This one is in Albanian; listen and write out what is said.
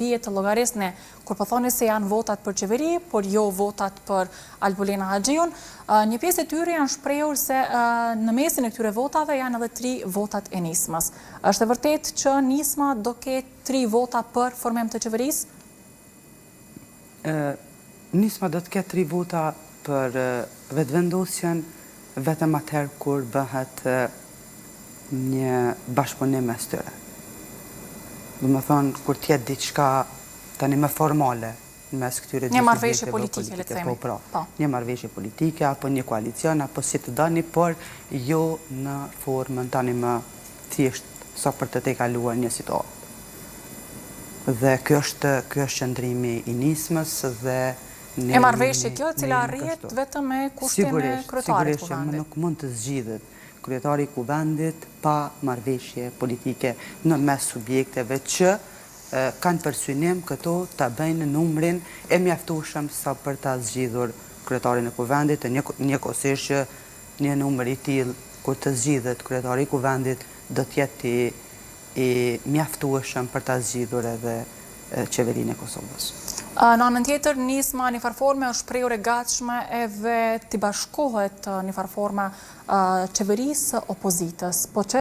të llogarisnë kur po thoni se janë votat për qeveri, por jo votat për Albulena Haxhiun, një pjesë e tyre janë shprehur se në mesin e këtyre votave janë edhe 3 votat e Nismës. Është e vërtetë që Nisma do ketë 3 vota për formim të qeverisë? Nisma do të ketë 3 vota për vetëvendosjen vetëm atëherë kur bëhet një bashkëpunim mes tyre. Do më thonë, kur tjetë diçka tani më formale mes këtyre një marrëveshje politike, le të themi. Po, një marrëveshje politike, apo një koalicion, apo si të dani, por jo në formën tani më thjesht sa për të kaluar një situatë. Dhe kjo është qëndrimi i Nismës dhe e marrëveshje kjo, e cila arrihet vetëm me kushtin e kryetarit të kuvendit. Nuk mund të zgjidhet kryetari i kuvendit pa marrëveshje politike në mes subjekteve që kanë për synim këto ta bëjnë numrin e mjaftueshëm sa për ta zgjidhur kryetarin e kuvendit, e njëkohësisht që një numër i tillë kur të zgjidhet kryetari i kuvendit do të jetë i mjaftueshëm për ta zgjidhur edhe qeverinë e Kosovës. Në anën tjetër, Nisma një farforme është shprehur e gatshme edhe të bashkohet një farforma qeverisë opozitës.